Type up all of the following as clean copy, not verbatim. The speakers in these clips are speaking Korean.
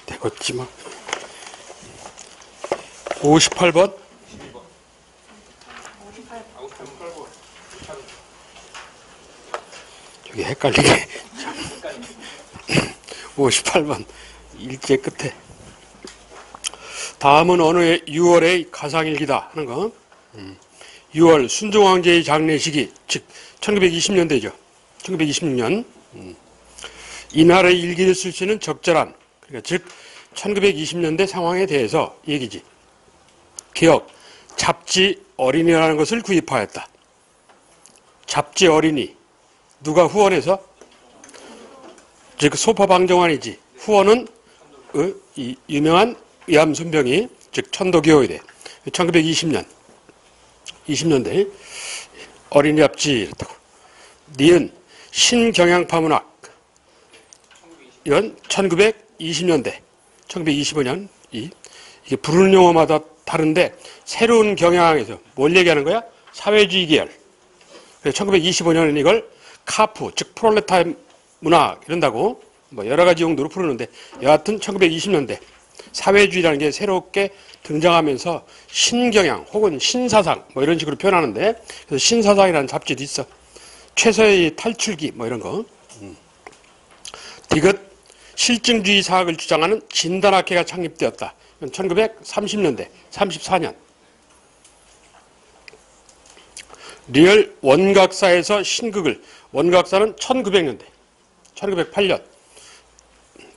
되겠지 뭐. 58번. 저기 헷갈리게. 58번. 일제 끝에. 다음은 어느 6월의 가상일기다 하는 거. 6월 순종황제의 장례식이 즉 1920년대죠. 1926년. 이날의 일기를 쓸 수 있는 적절한, 그러니까 즉 1920년대 상황에 대해서 얘기지. 기억, 잡지 어린이라는 것을 구입하였다. 잡지 어린이. 누가 후원해서? 즉 소파방정환이지. 후원은 이 유명한 위암순병이, 즉 천도교의대. 1920년 20년대 어린이 잡지 이렇다고. 니은 신경향파문학. 이건 1920년대 1925년. 이게 부르는 용어마다 다른데 새로운 경향에서 뭘 얘기하는 거야? 사회주의 계열. 그래서 1925년에는 이걸 카프, 즉 프롤레타르 문학 이런다고 뭐 여러 가지 용도로 부르는데, 여하튼 1920년대 사회주의라는 게 새롭게 등장하면서 신경향 혹은 신사상 뭐 이런 식으로 표현하는데, 그래서 신사상이라는 잡지도 있어. 최서의 탈출기 뭐 이런 거. 디귿 실증주의 사학을 주장하는 진단학회가 창립되었다. 1930년대 34년. 리얼 원각사에서 신극을, 원각사는 1900년대 1908년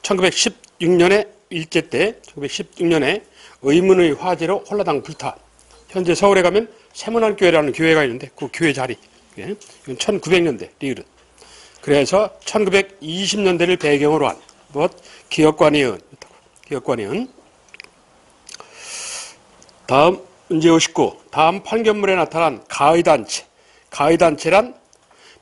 1916년에 일제 때 1916년에 의문의 화재로 홀라당 불타. 현재 서울에 가면 세문안교회라는 교회가 있는데 그 교회 자리. 이건 1900년대 리얼은. 그래서 1920년대를 배경으로 한 기억관이은. 기억관이은. 다음 문제 59. 다음 판결문에 나타난 가의단체. 가의단체란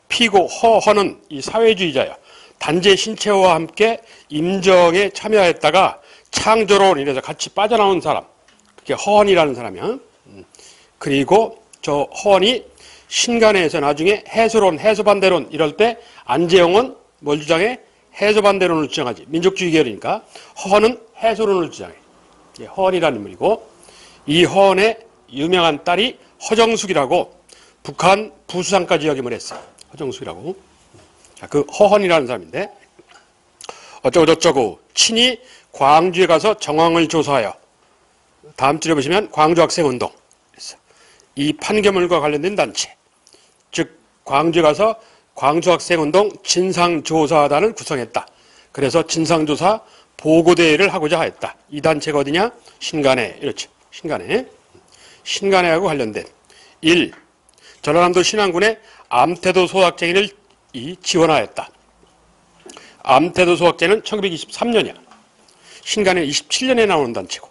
피고 허허는 이 사회주의자야. 단체 신체와 함께 임정에 참여했다가 창조로 인해서 같이 빠져나온 사람. 그게 허헌이라는 사람이야. 그리고 저 허헌이 신간에서 나중에 해소론, 해소반대론 이럴 때 안재홍은 뭘 주장해? 해소반대론을 주장하지. 민족주의 계열이니까. 허헌은 해소론을 주장해. 허헌이라는 인물이고, 이 허헌의 유명한 딸이 허정숙이라고 북한 부수상까지 역임을 했어. 허정숙이라고. 그 허헌이라는 사람인데, 어쩌고저쩌고 친히 광주에 가서 정황을 조사하여, 다음 줄에 보시면 광주학생운동. 이 판결문과 관련된 단체, 즉 광주에 가서 광주학생운동 진상조사단을 구성했다. 그래서 진상조사 보고대회를 하고자 했다. 이 단체가 어디냐? 신간에. 이렇죠. 신간에. 신간에하고 관련된 1. 전라남도 신안군의 암태도 소학쟁이를 지원하였다. 암태도 소학쟁이는 1923년이야. 신간에 27년에 나오는 단체고.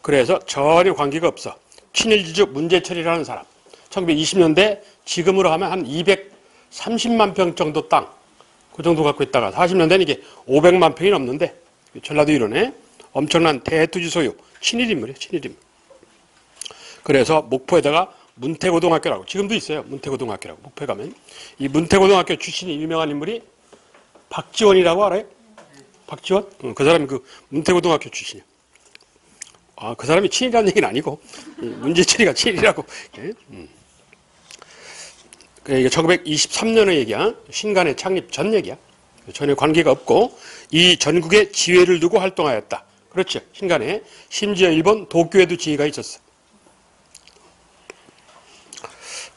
그래서 전혀 관계가 없어. 친일지주 문재철이라는 사람. 1920년대 지금으로 하면 한 230만 평 정도 땅. 그 정도 갖고 있다가 40년대는 이게 500만 평이 넘는데, 전라도 일원에 엄청난 대투지 소유. 친일인물이에요. 친일인물. 그래서 목포에다가 문태고등학교라고, 지금도 있어요. 문태고등학교라고. 목포에 가면. 이 문태고등학교 출신이 유명한 인물이 박지원이라고 알아요? 박지원? 그 사람이 그 문태고등학교 출신이야. 아, 그 사람이 친일이라는 얘기는 아니고, 문재철이가 친일이라고. 예? 이게 1923년의 얘기야. 신간의 창립 전 얘기야. 전혀 관계가 없고, 이 전국에 지회를 두고 활동하였다. 그렇죠. 신간에. 심지어 일본 도쿄에도 지회가 있었어.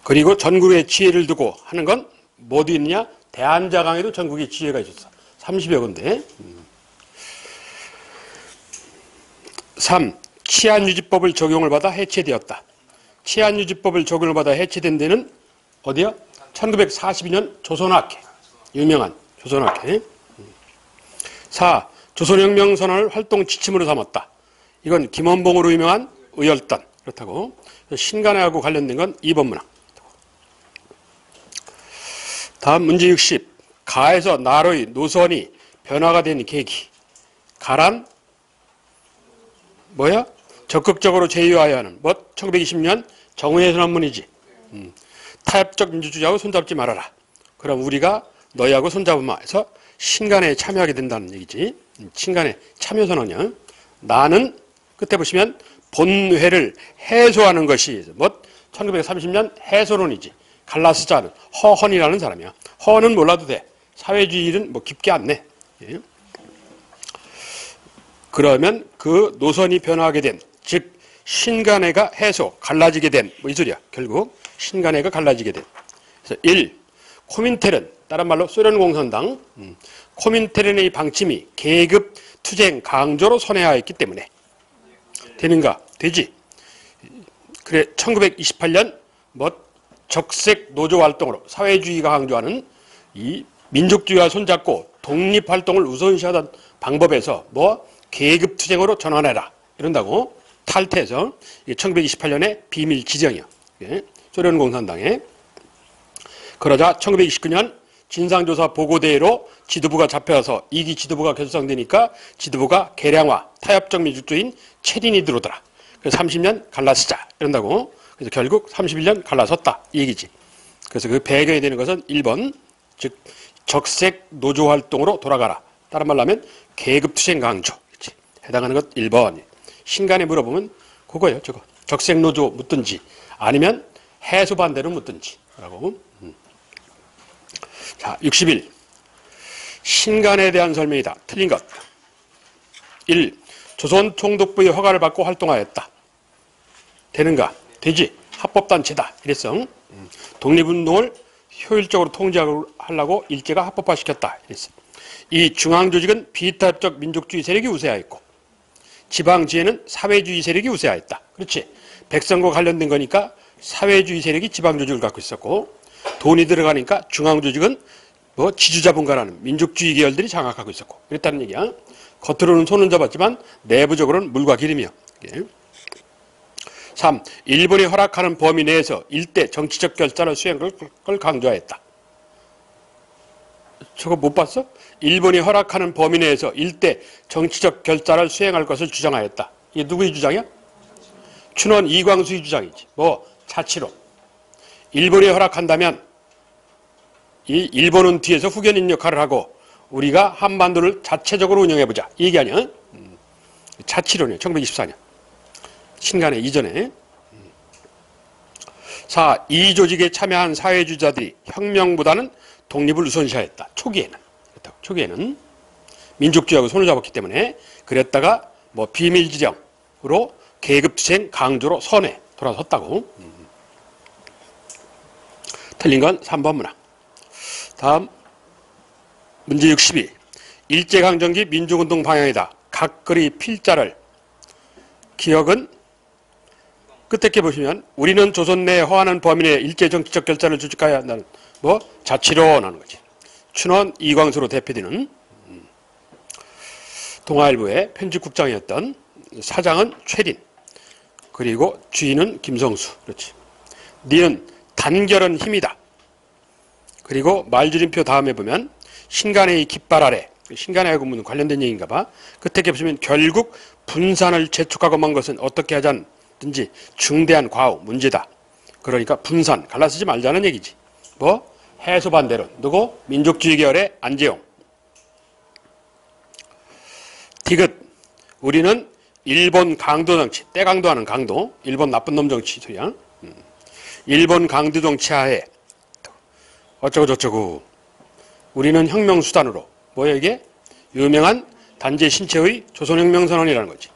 그리고 전국에 지회를 두고 하는 건 뭐도 있느냐? 대한자강에도 전국에 지회가 있었어. 30여 군데. 3. 치안유지법을 적용을 받아 해체되었다. 치안유지법을 적용을 받아 해체된 데는 어디야? 1942년 조선학회. 유명한 조선학회. 4. 조선혁명 선언을 활동 지침으로 삼았다. 이건 김원봉으로 유명한 의열단. 그렇다고. 신간회하고 관련된 건 2번 문항. 다음 문제 60. 가에서 나로의 노선이 변화가 된 계기. 가란 뭐야? 적극적으로 제휴하여야 하는 1920년 정의의 선언문이지. 타협적 민주주의하고 손잡지 말아라. 그럼 우리가 너희하고 손잡으마 해서 신간에 참여하게 된다는 얘기지. 친간의 참여선언이요. 나는 끝에 보시면 본회를 해소하는 것이 1930년 해소론이지. 갈라스자는 허헌이라는 사람이야. 허헌은 몰라도 돼. 사회주의 일은 깊게 안 내. 예. 그러면 그 노선이 변화하게 된, 즉 신간회가 해소, 갈라지게 된, 이 소리야. 결국 신간회가 갈라지게 된. 그래서 1. 코민테른, 다른 말로 소련 공산당, 코민테른의 방침이 계급 투쟁 강조로 선회하였기 때문에 되는가? 되지. 그래 1928년 적색 노조 활동으로 사회주의가 강조하는 이 민족주의와 손잡고 독립활동을 우선시하던 방법에서 계급 투쟁으로 전환해라 이런다고 탈퇴해서 1928년에 비밀 지정이요. 소련 공산당에. 그러자 1929년 진상조사 보고대회로 지도부가 잡혀서 2기 지도부가 결성되니까 지도부가 개량화, 타협적 민주주의인 체린이 들어오더라. 그래서 30년 갈라서자 이런다고. 그래서 결국 31년 갈라섰다 이 얘기지. 그래서 그 배경이 되는 것은 1번, 즉 적색 노조 활동으로 돌아가라. 다른 말로 하면 계급투쟁 강조. 그치? 해당하는 것 1번. 신간에 물어보면 그거예요. 저거. 적색 노조 묻든지 아니면 해소 반대로 묻든지 라고. 자, 61. 신간에 대한 설명이다. 틀린 것. 1. 조선 총독부의 허가를 받고 활동하였다. 되는가? 되지. 합법단체다. 이랬어. 독립운동을 효율적으로 통제하려고 일제가 합법화시켰다. 이랬어. 이 중앙조직은 비타협적 민족주의 세력이 우세하였고 지방지회는 사회주의 세력이 우세하였다. 그렇지. 백성과 관련된 거니까 사회주의 세력이 지방조직을 갖고 있었고 돈이 들어가니까 중앙조직은 지주자본가라는 민족주의 계열들이 장악하고 있었고 그랬다는 얘기야. 겉으로는 손은 잡았지만 내부적으로는 물과 기름이야. 3. 일본이 허락하는 범위 내에서 일대 정치적 결단을 수행할 걸 강조하였다. 저거 못 봤어? 일본이 허락하는 범위 내에서 일대 정치적 결단을 수행할 것을 주장하였다. 이게 누구의 주장이야? 춘원 이광수의 주장이지. 자치로. 일본이 허락한다면 이 일본은 뒤에서 후견인 역할을 하고 우리가 한반도를 자체적으로 운영해보자. 이 얘기 아니야? 자치론이에요. 1924년. 신간회 이전에. 4. 이 조직에 참여한 사회주의자들이 혁명보다는 독립을 우선시하였다. 초기에는 민족주의하고 손을 잡았기 때문에 그랬다가 비밀지령으로 계급투쟁 강조로 선에 돌아섰다고. 틀린 건 3번 문항. 다음 문제 62. 일제강점기 민족운동 방향이다. 각글의 필자를 기억은 끝에 게 보시면 우리는 조선 내에 허하는 범위 내에 일제 정치적 결단을 주축하여야 한다는 자치론 하는 거지. 춘원 이광수로 대표되는 동아일보의 편집국장이었던 사장은 최린 그리고 주인은 김성수. 그렇지. 니는 단결은 힘이다. 그리고 말줄임표 다음에 보면 신간의 깃발 아래 신간하고 관련된 얘기인가 봐. 끝에 보시면 결국 분산을 재촉하고 만 것은 어떻게 하자든지 중대한 과오 문제다. 그러니까 분산 갈라쓰지 말자는 얘기지. 해소 반대론. 누구? 민족주의 계열의 안재용. 디귿. 우리는 일본 강도 정치, 때강도하는 강도, 일본 나쁜 놈 정치 소리야. 일본 강도 정치 하에 어쩌고 저쩌고 우리는 혁명 수단으로 뭐야 이게? 유명한 단재 신체의 조선혁명선언이라는 거지.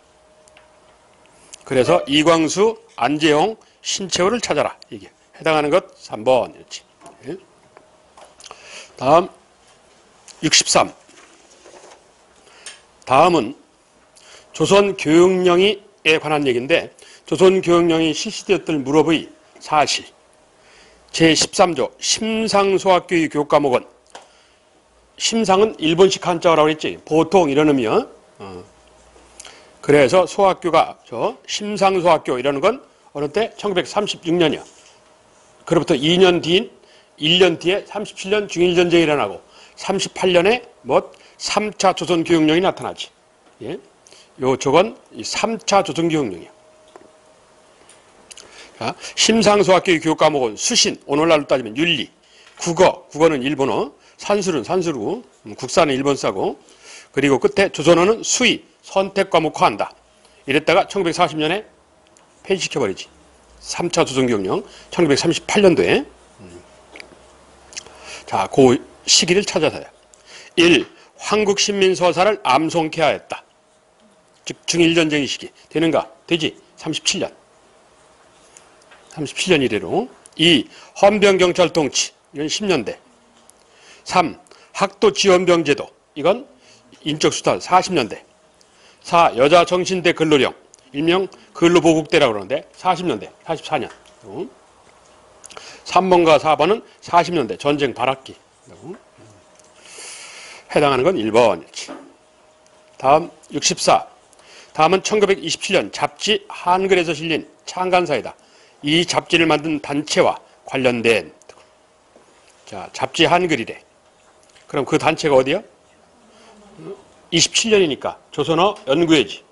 그래서 이광수, 안재홍, 신채호를 찾아라. 이게 해당하는 것 3번이었지. 다음 63. 다음은 조선교육령에 관한 얘기인데 조선교육령이 실시되었던 무렵의 사실. 제13조 심상소학교의 교육과목은 심상은 일본식 한자어라고 했지. 보통 이런 의미야. 그래서 소학교가 심상소학교 이라는 건 어느 때 1936년이야. 그로부터 2년 뒤인 1년 뒤에 37년 중일전쟁이 일어나고 38년에 3차 조선교육령이 나타나지. 예? 저건 3차 조선교육령이야. 자, 심상소학교의 교육과목은 수신, 오늘날로 따지면 윤리, 국어는 일본어, 산술은 산술이고 국사는 일본사고 그리고 끝에 조선어는 수의, 선택 과목화한다. 이랬다가 1940년에 폐지시켜버리지. 3차 조선교육령 1938년도에. 자, 그 시기를 찾아서요. 1. 황국신민서사를 암송케 하였다. 즉 중일전쟁의 시기. 되는가? 되지. 37년. 37년 이래로. 2. 헌병경찰 통치. 이건 10년대. 3. 학도지원병제도. 이건 인적수탈 40년대. 4. 여자정신대 근로령. 일명 근로보국대라고 그러는데 40년대. 44년. 3번과 4번은 40년대. 전쟁 발악기. 해당하는 건 1번이지. 다음 64. 다음은 1927년 잡지 한글에서 실린 창간사이다. 이 잡지를 만든 단체와 관련된, 자, 잡지 한글이래. 그럼 그 단체가 어디야? 27년이니까 조선어 연구회지.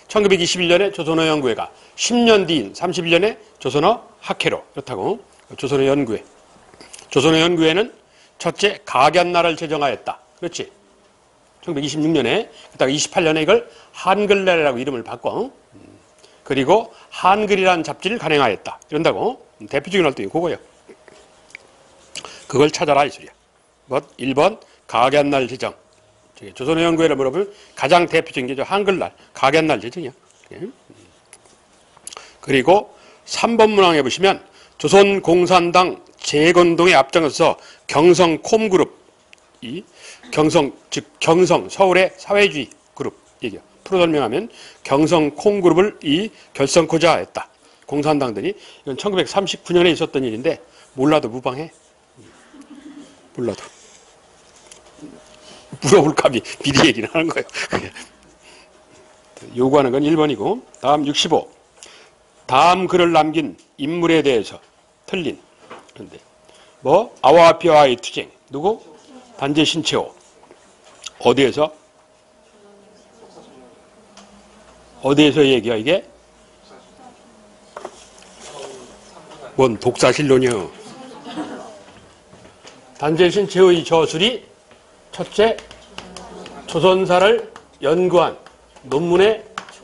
1921년에 조선어 연구회가 10년 뒤인 31년에 조선어 학회로. 그렇다고. 조선어 연구회. 조선어 연구회는 첫째 각연날을 제정하였다. 그렇지. 1926년에, 그다가 28년에 이걸 한글날이라고 이름을 바꿔. 그리고 한글이라는 잡지를 간행하였다. 이런다고. 대표적인 활동이 그거예요. 그걸 찾아라 이 소리야. 뭐 1번 각연날 제정. 조선어 연구회를 물어보면 가장 대표적인 게 저 한글날, 각연날 제정이야. 그리고 3번 문항에 보시면 조선공산당 재건동에 앞장서서 경성 콤그룹, 이 경성, 즉 경성 서울의 사회주의 그룹 얘기야. 프로 설명하면 경성 콤그룹을 이 결성코자 했다. 공산당들이. 이건 1939년에 있었던 일인데 몰라도 무방해. 몰라도. 물어볼 값이 미리 얘기를 하는 거예요. 요구하는 건 1번이고. 다음 65. 다음 글을 남긴 인물에 대해서 틀린. 그런데 뭐 아와피아의 투쟁. 누구? 단재 신채호. 어디에서? 어디에서 얘기야 이게? 뭔 독사실론이요. 단재 신채호의 저술이 첫째 조선사를 연구한 논문의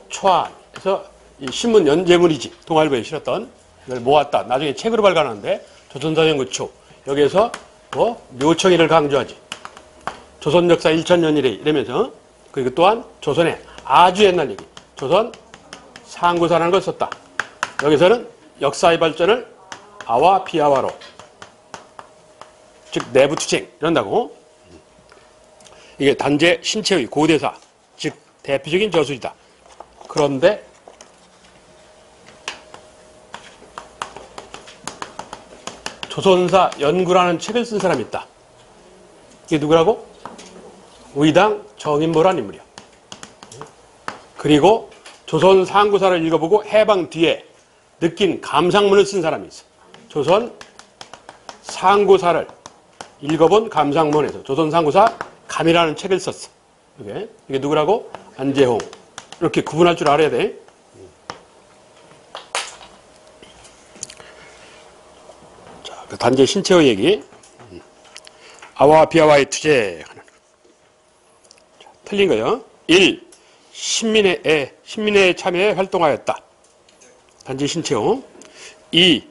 초안에서 이 신문 연재물이지. 동아일보에 실었던 이걸 모았다. 나중에 책으로 발간하는데 조선사 연구초. 여기에서 뭐 묘청이를 강조하지. 조선 역사 1000년 이래 이러면서. 그리고 또한 조선의 아주 옛날 얘기. 조선 상구사라는 걸 썼다. 여기서는 역사의 발전을 아와 비아와로. 즉 내부투쟁 이런다고. 이게 단재 신채의 고대사. 즉 대표적인 저술이다. 그런데 조선사 연구라는 책을 쓴 사람이 있다. 이게 누구라고? 의당 정인보라는 인물이야. 그리고 조선 상구사를 읽어보고 해방 뒤에 느낀 감상문을 쓴 사람이 있어. 조선 상구사를 읽어본 감상문에서 조선 상구사 감이라는 책을 썼어. 이게 누구라고? 안재홍. 이렇게 구분할 줄 알아야 돼. 자, 그 단재 신채호 얘기. 아와 비아와의 투쟁. 틀린 거요. 1. 신민회에 참여해 활동하였다. 단재 신채호. 2.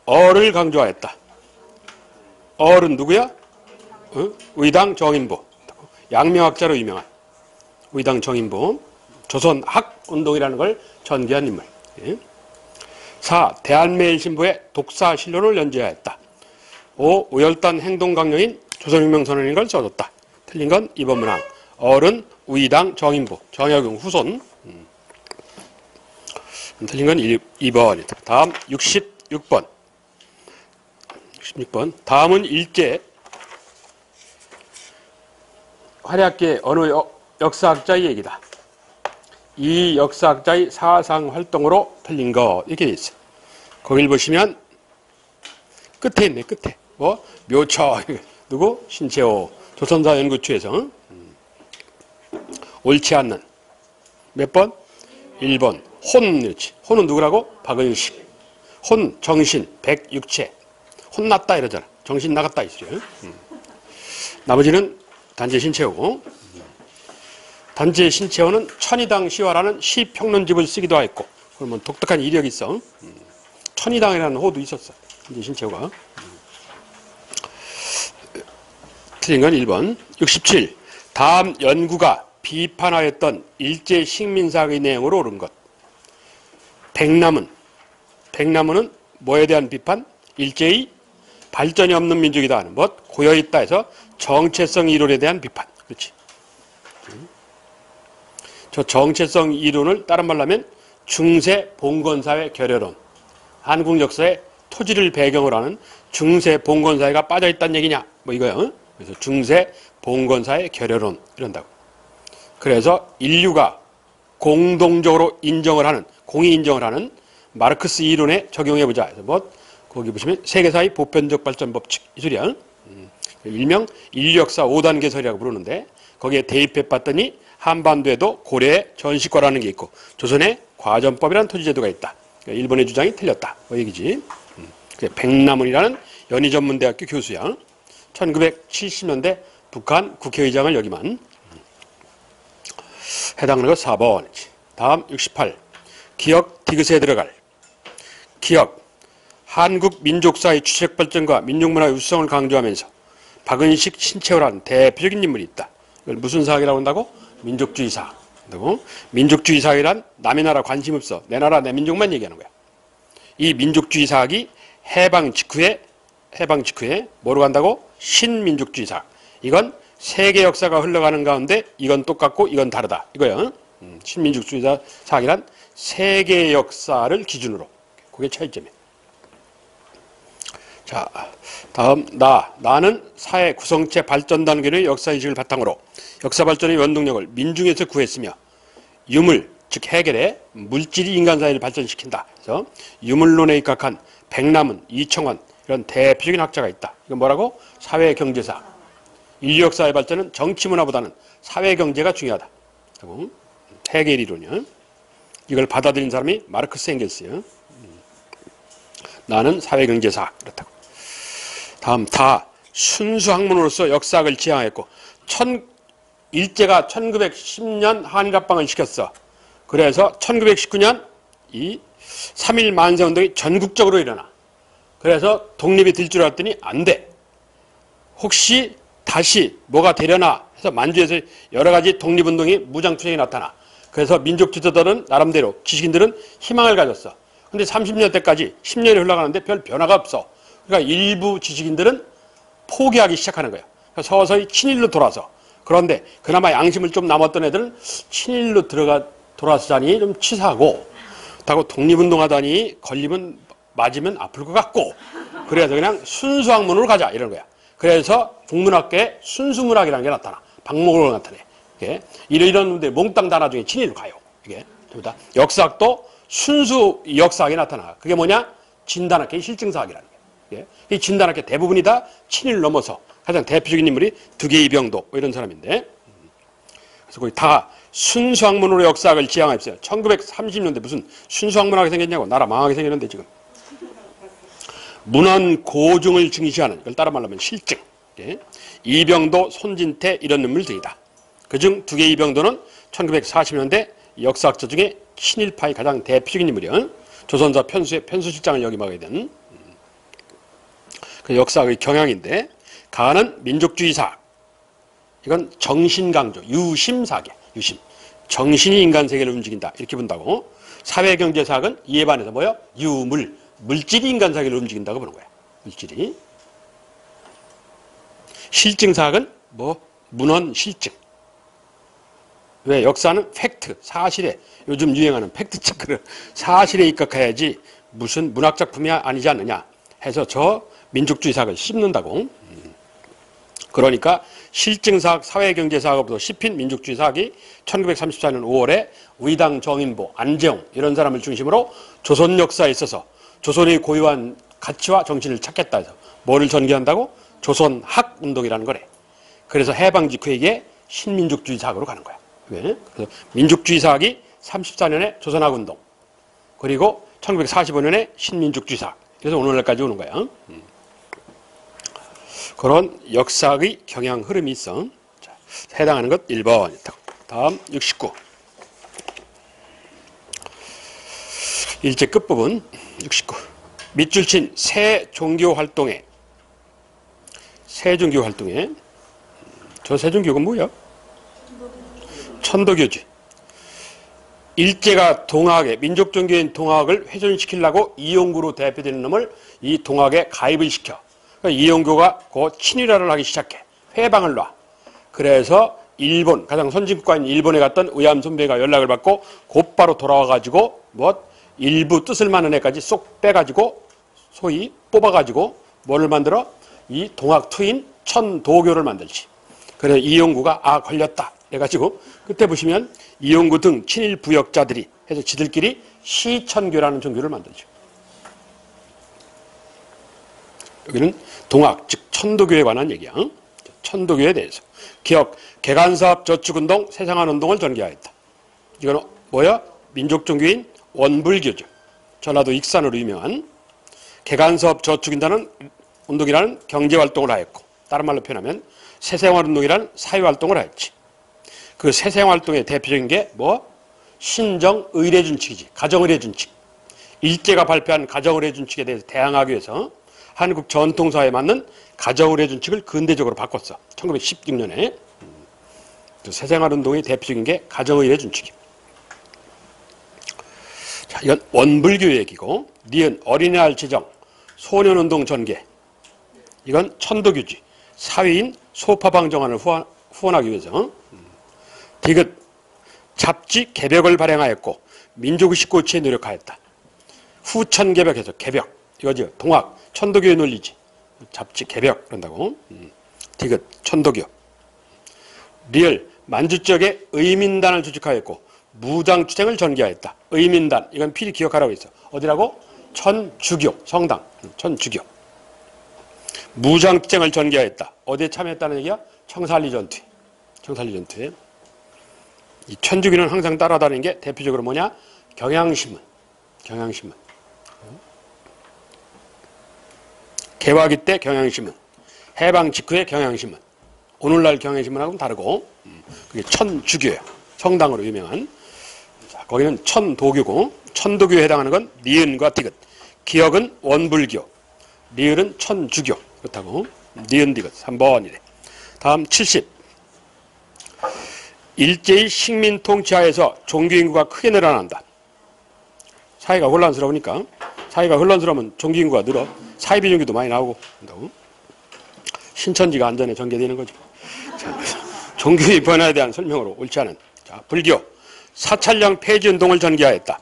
어를 강조하였다. 어는 누구야? 의당 정인보. 양명학자로 유명한 의당 정인보. 조선학운동이라는 걸 전개한 인물. 4. 대한매일신보의 독사실론을 연재하였다. 5. 오열단 행동강령인 조선혁명선언인 걸 써줬다. 틀린 건 2번 문항. 어른 의당 정인보. 정약용 후손. 틀린 건 2번이다. 다음 66번. 66번. 다음은 일제 활약계 어느 역사학자의 얘기다. 이 역사학자의 사상활동으로 틀린 거 이렇게 돼 있어. 거길 보시면 끝에 있네. 끝에. 뭐 묘처 누구? 신채호. 조선사 연구초에서. 옳지 않는. 몇 번? 1번. 혼. 그렇지. 혼은 누구라고? 박은식. 혼, 정신, 백육체. 혼났다 이러잖아. 정신 나갔다 이 소리야. 나머지는 단재 신채호. 단지의 신채호는 천의당 시화라는 시평론집을 쓰기도 하였고, 그러면 독특한 이력이 있어. 천의당이라는 호도 있었어. 단지의 신채호가. 틀린 건 1번. 67. 다음 연구가 비판하였던 일제 식민사의 내용으로 옳은 것. 백남은 뭐에 대한 비판? 일제의 발전이 없는 민족이다 하는 것, 고여있다 해서 정체성 이론에 대한 비판. 그렇지. 저 정체성 이론을 다른 말로 하면 중세 봉건사회 결여론. 한국 역사에 토지를 배경으로 하는 중세 봉건사회가 빠져있다는 얘기냐? 뭐 이거요. 그래서 중세 봉건사회 결여론 이런다고. 그래서 인류가 공동적으로 인정을 하는, 공이 인정을 하는 마르크스 이론에 적용해보자. 그래서 뭐 거기 보시면 세계사의 보편적 발전 법칙 이 소리야. 일명 인류 역사 5단계설이라고 부르는데 거기에 대입해봤더니 한반도에도 고려의 전시과라는 게 있고 조선의 과전법이라는 토지제도가 있다. 그러니까 일본의 주장이 틀렸다. 뭐 얘기지. 백남은이라는 연희전문대학교 교수야. 1970년대 북한 국회의장을 역임한. 해당하는 거 4번이지. 다음 68. 기억 디귿에 들어갈. 기억. 한국 민족사의 주체적 발전과 민족문화의 우수성을 강조하면서 박은식, 신채호라는 대표적인 인물이 있다. 이걸 무슨 사학이라고 한다고? 민족주의 사학. 민족주의 사학이란 남의 나라 관심 없어. 내 나라 내 민족만 얘기하는 거야. 이 민족주의 사학이 해방 직후에 뭐로 간다고? 신민족주의 사학. 이건 세계 역사가 흘러가는 가운데 이건 똑같고 이건 다르다. 이거요. 신민족주의 사학이란 세계 역사를 기준으로. 그게 차이점이에요. 자, 다음 나는 사회 구성체 발전 단계의 역사인식을 바탕으로 역사 발전의 원동력을 민중에서 구했으며 유물, 즉 해결해 물질이 인간 사회를 발전시킨다. 그래서 유물론에 입각한 백남은, 이청원 이런 대표적인 학자가 있다. 이건 뭐라고? 사회경제사. 인류 역사의 발전은 정치문화보다는 사회경제가 중요하다. 해겔 이론이야. 이걸 받아들인 사람이 마르크스 엥겔스야. 나는 사회경제사 그렇다고. 다음 순수 학문으로서 역사학을 지향했고 일제가 1910년 한일합방을 시켰어. 그래서 1919년 이 3.1 만세운동이 전국적으로 일어나. 그래서 독립이 될 줄 알았더니 안 돼. 혹시 다시 뭐가 되려나 해서 만주에서 여러 가지 독립운동이 무장투쟁이 나타나. 그래서 민족 지도자들은 나름대로 지식인들은 희망을 가졌어. 근데 30년대까지 10년이 흘러가는데 별 변화가 없어. 그러니까 일부 지식인들은 포기하기 시작하는 거예요. 그러니까 서서히 친일로 돌아서. 그런데 그나마 양심을 좀 남았던 애들은 친일로 돌아서자니 좀 치사하고, 그렇다고 독립운동하다니 걸리면 맞으면 아플 것 같고, 그래서 그냥 순수학문으로 가자 이런 거야. 그래서 국문학계에 순수문학이라는 게 나타나. 박목으로 나타내. 이런 분들 몽땅 다 나중에 친일로 가요. 이게 역사학도 순수 역사학이 나타나. 그게 뭐냐? 진단학계의 실증사학이라는 거예요. 이 진단학계 대부분이 다 친일 넘어서 가장 대표적인 인물이 두개이병도 이런 사람인데, 그래서 거기 다 순수학문으로 역사학을 지향했어요. 1930년대 무슨 순수학문학이 생겼냐고. 나라 망하게 생겼는데 지금. 문헌 고증을 중시하는, 이걸 따라 말하면 실증. 이병도, 손진태 이런 인물 등이다. 그중 두개이병도는 1940년대 역사학자 중에 친일파의 가장 대표적인 인물이요. 조선사 편수실장을 역임하게 된 그 역사학의 경향인데, 가는 민족주의 사학. 이건 정신강조, 유심사학이야. 유심. 정신이 인간 세계를 움직인다. 이렇게 본다고. 사회경제사학은 이에 반해서 뭐요? 유물. 물질이 인간 세계를 움직인다고 보는 거야. 물질이. 실증사학은 뭐? 문헌 실증. 왜? 역사는 팩트, 사실에, 요즘 유행하는 팩트체크를 사실에 입각해야지 무슨 문학작품이 아니지 않느냐 해서 저 민족주의 사학을 씹는다고. 그러니까 실증사학, 사회경제사학으로부터 씹힌 민족주의 사학이 1934년 5월에 위당 정인보, 안재홍 이런 사람을 중심으로 조선 역사에 있어서 조선이 고유한 가치와 정신을 찾겠다 해서 뭐를 전개한다고? 조선학운동이라는 거래. 그래서 해방 직후에 이게 신민족주의 사학으로 가는 거야. 왜? 그래서 민족주의 사학이 34년에 조선학운동, 그리고 1945년에 신민족주의 사학. 그래서 오늘날까지 오는 거야. 그런 역사의 경향 흐름이 있어. 자, 해당하는 것 1번. 다음 69. 일제 끝부분 69. 밑줄 친 새 종교 활동에 저 새 종교가 뭐야? 천도교지. 일제가 동학에 민족 종교인 동학을 훼손시키려고 이용구로 대표되는 놈을 이 동학에 가입을 시켜. 그러니까 이용구가 그 친일화를 하기 시작해. 회방을 놔. 그래서 일본 가장 선진국가인 일본에 갔던 의암 선배가 연락을 받고 곧바로 돌아와가지고 일부 뜻을 맞는 애까지 쏙 빼가지고 소위 뽑아가지고 뭐를 만들어? 이 동학 투인 천도교를 만들지. 그래서 이용구가 걸렸다 해가지고 그때 보시면 이용구 등 친일 부역자들이 해서 지들끼리 시천교라는 종교를 만들죠. 여기는 동학 즉 천도교에 관한 얘기야. 천도교에 대해서 기억 개간사업 저축운동 세상안운동을 전개하였다. 이건 뭐야? 민족종교인 원불교죠. 전라도 익산으로 유명한 개간사업 저축인다는 운동이라는 경제활동을 하였고 다른 말로 표현하면 새생활운동이라는 사회활동을 하였지. 그 새생활활동의 대표적인 게 신정의례준칙이지. 가정의례준칙. 일제가 발표한 가정의례준칙에 대해서 대항하기 위해서 한국 전통사회에 맞는 가정의례준칙을 근대적으로 바꿨어. 1916년에. 새생활운동의 대표적인 게 가정의례준칙이야. 자, 이건 원불교 얘기고, 니은 어린이날 제정, 소년운동 전개. 이건 천도교지. 사회인 소파방 정안을 후원하기 위해서. 디귿 잡지 개벽을 발행하였고 민족의식 고취에 노력하였다. 후천개벽해서 개벽. 이거지. 동학 천도교의 논리지. 잡지 개벽 그런다고. 디귿 천도교. 리을 만주 지역에 의민단을 조직하였고 무장투쟁을 전개하였다. 의민단 이건 필히 기억하라고 했어. 어디라고? 천주교 성당 천주교. 무장투쟁을 전개하였다. 어디에 참여했다는 얘기야? 청산리 전투에. 청산리 전투에. 이 천주교는 항상 따라다니는 게 대표적으로 뭐냐? 경향신문. 경향신문. 개화기 때 경향신문. 해방 직후에 경향신문. 오늘날 경향신문하고는 다르고 그게 천주교예요. 성당으로 유명한. 자, 거기는 천도교고 천도교에 해당하는 건 니은과 디귿. 기역은 원불교. 리을은 천주교. 그렇다고. 니은 디귿 3번이래. 다음 70. 일제의 식민 통치하에서 종교 인구가 크게 늘어난다. 사회가 혼란스러우니까. 사회가 혼란스러우면 종교 인구가 늘어. 사이비 종교도 많이 나오고 한다고. 신천지가 안전에 전개되는 거죠. 자, 종교의 변화에 대한 설명으로 옳지 않은. 자, 불교. 사찰령 폐지 운동을 전개하였다.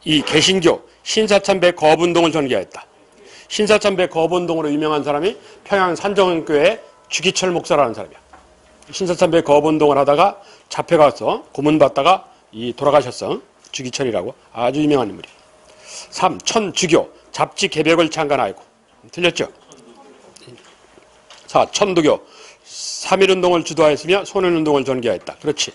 이 개신교 신사참배 거부운동을 전개하였다. 신사참배 거부운동으로 유명한 사람이 평양 산정교회 주기철 목사라는 사람이야. 신사참배 거부운동을 하다가 잡혀가서 고문받다가 돌아가셨어. 주기철이라고. 아주 유명한 인물이. 3. 천주교 잡지 개벽을 창간하였고. 틀렸죠? 4. 천도교 3.1운동을 주도하였으며 소년운동을 전개하였다. 그렇지.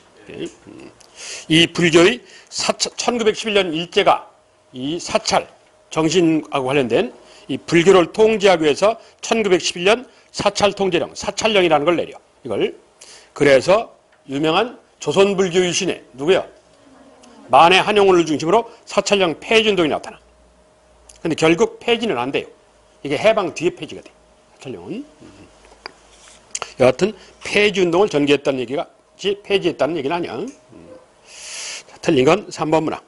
이 불교의 1911년 일제가 이 사찰 정신하고 관련된 이 불교를 통제하기 위해서 1911년 사찰 통제령, 사찰령이라는 걸 내려. 이걸. 그래서 유명한 조선불교 유신의 누구야? 만해 한용운을 중심으로 사찰령 폐지운동이 나타나. 근데 결국 폐지는 안 돼요. 이게 해방 뒤에 폐지가 돼. 사찰령은. 여하튼 폐지운동을 전개했다는 얘기가 폐지했다는 얘기는 아니야. 자, 틀린 건 3번 문항.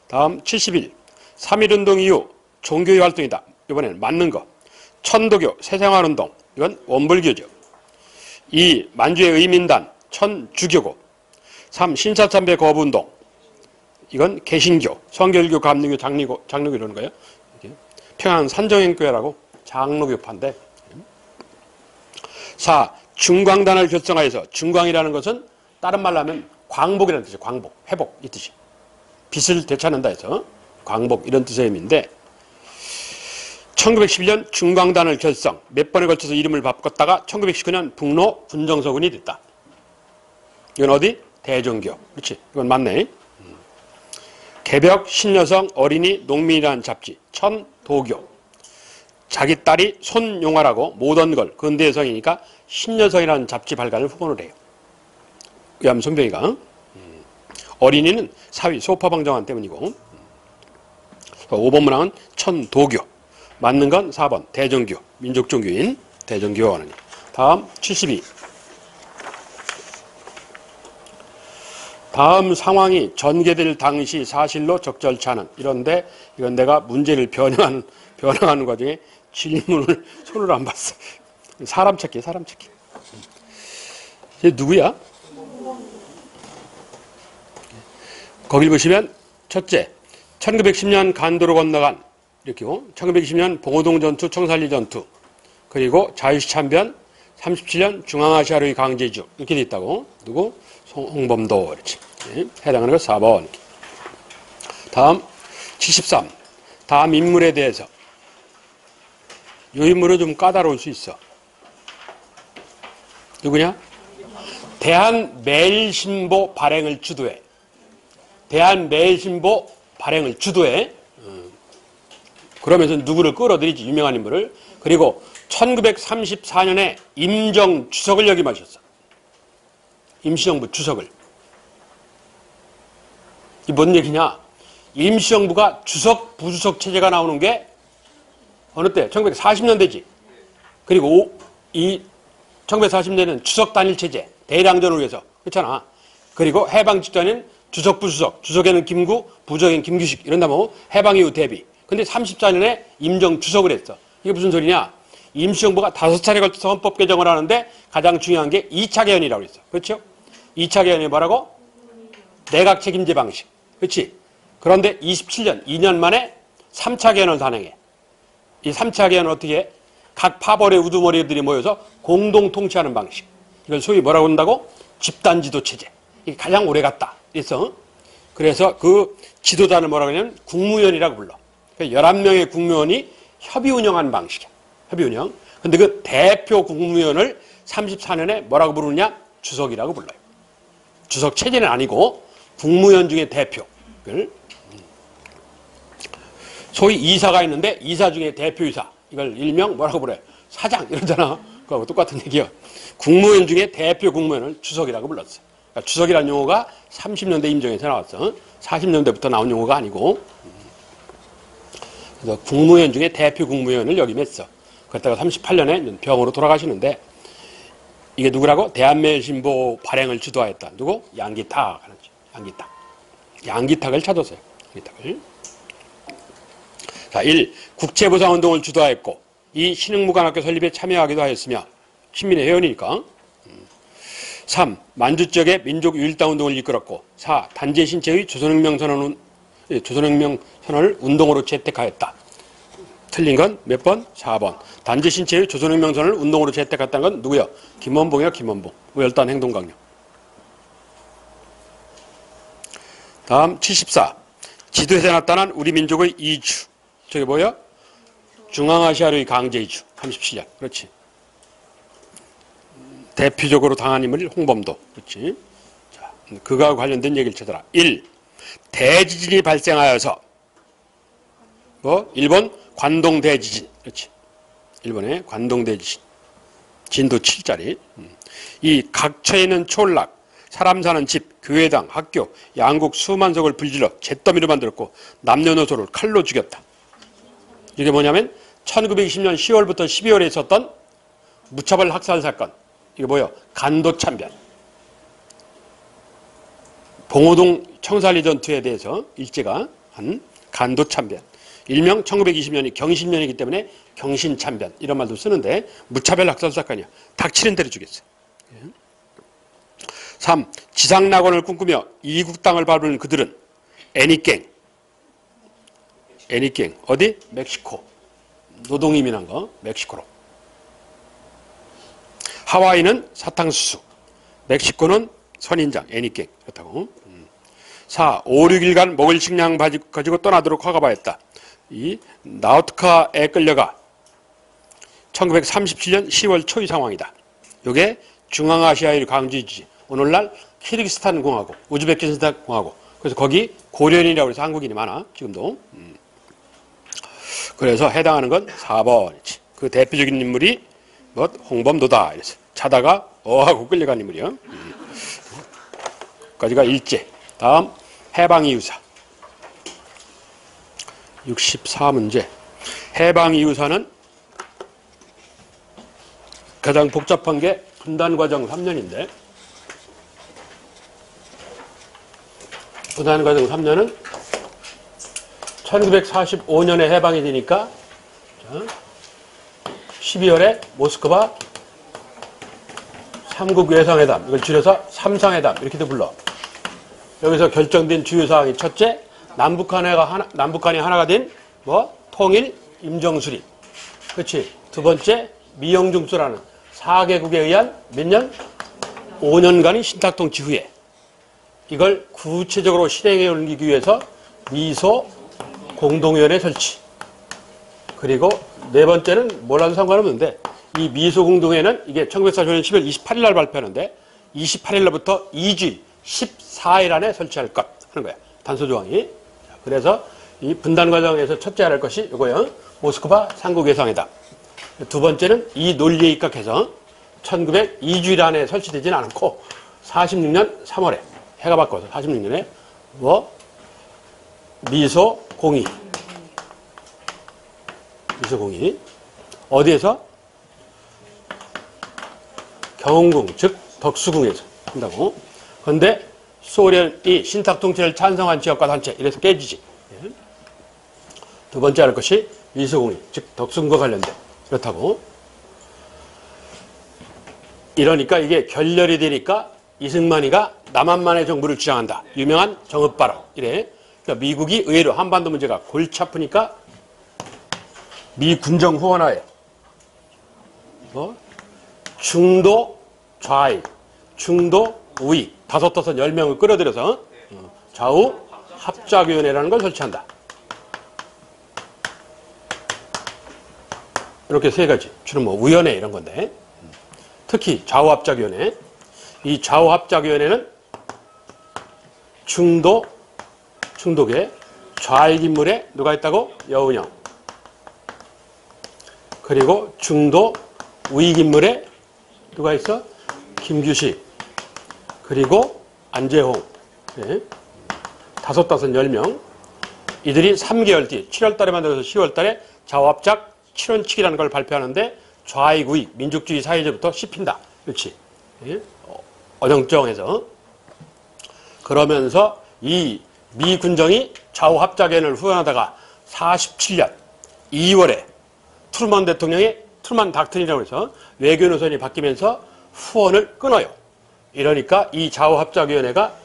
다음 71. 3.1운동 이후 종교의 활동이다. 이번에는 맞는 거. 천도교 새생활운동. 이건 원불교죠. 2. 만주의 의민단 천주교고. 3. 신사참배 거부운동. 이건 개신교, 성결교, 감리교, 장로교 이러는 거예요. 평양 산정행교회라고 장로교파인데. 4. 중광단을 결성하여서 중광이라는 것은 다른 말로 하면 광복이라는 뜻이에요. 광복, 회복 이 뜻이. 빚을 되찾는다 해서 광복 이런 뜻의 의미인데 1911년 중광단을 결성, 몇 번에 걸쳐서 이름을 바꿨다가 1919년 북로 군정서군이 됐다. 이건 어디? 대종교. 그렇지. 이건 맞네. 개벽, 신여성, 어린이, 농민이라는 잡지. 천도교. 자기 딸이 손용화라고 모던 걸 근대 여성이니까 신여성이라는 잡지 발간을 후원을 해요. 의암 손병이가. 어린이는 사위 소파방정환 때문이고. 5번 문항은 천도교. 맞는 건 4번 대정교. 민족종교인 대정교 하느니. 다음 72. 다음 상황이 전개될 당시 사실로 적절치 않은. 이런데 이건 내가 문제를 변형하는 과정에 질문을 손으로 안 봤어. 사람 찾기. 얘 누구야? 거길 보시면 첫째 1910년 간도로 건너간 이렇게요. 1920년 봉오동 전투, 청산리 전투, 그리고 자유시 참변, 37년 중앙아시아로의 강제이주 이렇게 돼 있다고. 누구? 홍범도 이렇게. 네. 해당하는 거 4번. 이렇게. 다음 73. 다음 인물에 대해서. 이 인물은 좀 까다로울 수 있어. 누구냐? 대한매일신보 발행을 주도해. 대한매일신보 발행을 주도해. 그러면서 누구를 끌어들이지, 유명한 인물을. 그리고 1934년에 임정주석을 역임하셨어. 임시정부 주석을. 이게 뭔 얘기냐? 임시정부가 주석, 부주석 체제가 나오는 게 어느 때? 1940년대지. 그리고 이 1940년대는 주석 단일 체제, 대량전을 위해서. 그렇잖아. 그리고 해방 직전엔 주석, 부주석. 주석에는 김구, 부주석에는 김규식. 이런다 뭐 해방 이후 대비. 근데 34년에 임정주석을 했어. 이게 무슨 소리냐? 임시정부가 5차례 걸쳐서 헌법 개정을 하는데 가장 중요한 게 2차 개헌이라고 했어. 그렇죠? 2차 개헌이 뭐라고? 내각 책임제 방식. 그렇지? 그런데 27년, 2년 만에 3차 개헌을 단행해. 이 3차 개헌은 어떻게 해? 각 파벌의 우두머리들이 모여서 공동 통치하는 방식. 이걸 소위 뭐라고 한다고? 집단지도 체제. 이게 가장 오래 갔다. 그래서 그 지도단을 뭐라고 하냐면 국무위원이라고 불러. 11명의 국무위원이 협의 운영하는 방식이야. 협의 운영. 근데 그 대표 국무위원을 34년에 뭐라고 부르느냐? 주석이라고 불러요. 주석 체제는 아니고 국무위원 중에 대표를. 소위 이사가 있는데 이사 중에 대표이사. 이걸 일명 뭐라고 부르요? 사장 이러잖아. 그거하고 똑같은 얘기야. 국무위원 중에 대표 국무위원을 주석이라고 불렀어. 그러니까 주석이라는 용어가 30년대 임정에서 나왔어. 40년대부터 나온 용어가 아니고. 그래서 국무위원 중에 대표 국무위원을 역임했어. 그랬다가 38년에 병으로 돌아가시는데 이게 누구라고? 대한매일신보 발행을 주도하였다. 누구? 양기탁. 양기탁을 찾았어요. 양기탁을. 자, 1. 국제보상운동을 주도하였고 이 신흥무관학교 설립에 참여하기도 하였으며 신민의 회원이니까. 3. 만주 지역의 민족유일당운동을 이끌었고 4. 단재 신체의 조선혁명선언을 운동으로 채택하였다. 틀린 건 몇 번? 4번. 단재 신체의 조선혁명선언을 운동으로 채택했다는 건 누구야? 김원봉이야, 김원봉. 열단 행동강령. 다음 74. 지도에서 나타난 우리 민족의 이주. 저게 뭐야? 중앙아시아로의 강제 이주. 37년. 그렇지. 대표적으로 당한 인물이 홍범도. 그렇지. 자, 그거와 관련된 얘기를 찾아라. 1. 대지진이 발생하여서 뭐? 일본 관동 대지진. 그렇지. 일본의 관동 대지진. 진도 7짜리. 이 각처에 있는 촌락, 사람 사는 집, 교회당, 학교, 양국 수만 석을 불질러 잿더미로 만들었고 남녀노소를 칼로 죽였다. 이게 뭐냐면 1920년 10월부터 12월에 있었던 무차별 학살 사건. 이게 뭐예요? 간도 참변. 봉오동 청산리 전투에 대해서 일제가 한 간도 참변. 일명 1920년이 경신년이기 때문에 경신참변 이런 말도 쓰는데 무차별 학살 사건이야. 닥치는 대로 죽였어. 3. 지상낙원을 꿈꾸며 이국 땅을 밟은 그들은 애니갱 어디? 멕시코. 노동이민한 거 멕시코로. 하와이는 사탕수수, 멕시코는 선인장, 애니갱 그렇다고. 4. 5, 6일간 먹을 식량 가지고 떠나도록 허가하였다. 이 나우트카에 끌려가 1937년 10월 초의 상황이다. 이게 중앙아시아의 강제주지. 오늘날 키르기스탄 공화국, 우즈베키스탄 공화국. 그래서 거기 고려인이라고 해서 한국인이 많아 지금도. 그래서 해당하는 건 4번이지. 그 대표적인 인물이 뭐 홍범도다. 이래서 자다가 하고 끌려간 인물이요. 여기까지가 일제. 다음 해방이유사. 64문제. 해방이유사는 가장 복잡한 게 분단과정 3년인데 분단과정 3년은 1945년에 해방이 되니까 12월에 모스크바 삼국 외상회담, 이걸 줄여서 삼상회담 이렇게도 불러. 여기서 결정된 주요 사항이 첫째, 남북한이 하나가 된 통일 임정수립. 그렇지. 두 번째, 미영중수라는 4개국에 의한 몇 년? 5년간의 신탁통치 후에 이걸 구체적으로 실행에 옮기기 위해서 미소 공동위원회 설치. 그리고 네 번째는 뭐라도 상관없는데 이 미소 공동회는 이게 1945년 10월 28일 날 발표하는데 28일 날부터 2주일 14일 안에 설치할 것 하는 거야. 단서 조항이. 그래서 이 분단 과정에서 첫째 할 것이 이거요. 모스크바 삼국 외상회담. 두 번째는 이 논리에 입각해서 1902주일 안에 설치되지는 않고 46년 3월에 해가 바꿔서 46년에 미소 공의. 미소 공의. 어디에서? 경운궁, 즉 덕수궁에서 한다고. 그런데 소련이 신탁통치를 찬성한 지역과 단체 이래서 깨지지. 두 번째 할 것이 미소공의, 즉 덕수궁과 관련된. 그렇다고. 이러니까 이게 결렬이 되니까 이승만이가 남한만의 정부를 주장한다. 유명한 정읍발언. 이래. 그러니까 미국이 의외로 한반도 문제가 골치 아프니까 미 군정 후원하에 중도 좌익, 중도 우익, 10명을 끌어들여서 좌우 합작위원회라는 걸 설치한다. 이렇게 세 가지. 주로 위원회 이런 건데. 특히 좌우합작위원회. 이 좌우합작위원회는 중독에 좌익 인물에 누가 있다고? 여운형. 그리고 중도 우익 인물에 누가 있어? 김규식. 그리고 안재홍. 네. 10명. 이들이 3개월 뒤 7월 달에 만들어서 10월 달에 좌우합작 7원칙이라는 걸 발표하는데 좌익 우익 민족주의 사회제부터 씹힌다. 그렇지. 예? 어정쩡해서. 그러면서 이 미 군정이 좌우합작위원회를 후원하다가 47년 2월에 트루먼 대통령의 트루먼 닥트린이라고 해서 외교 노선이 바뀌면서 후원을 끊어요. 이러니까 이 좌우합작위원회가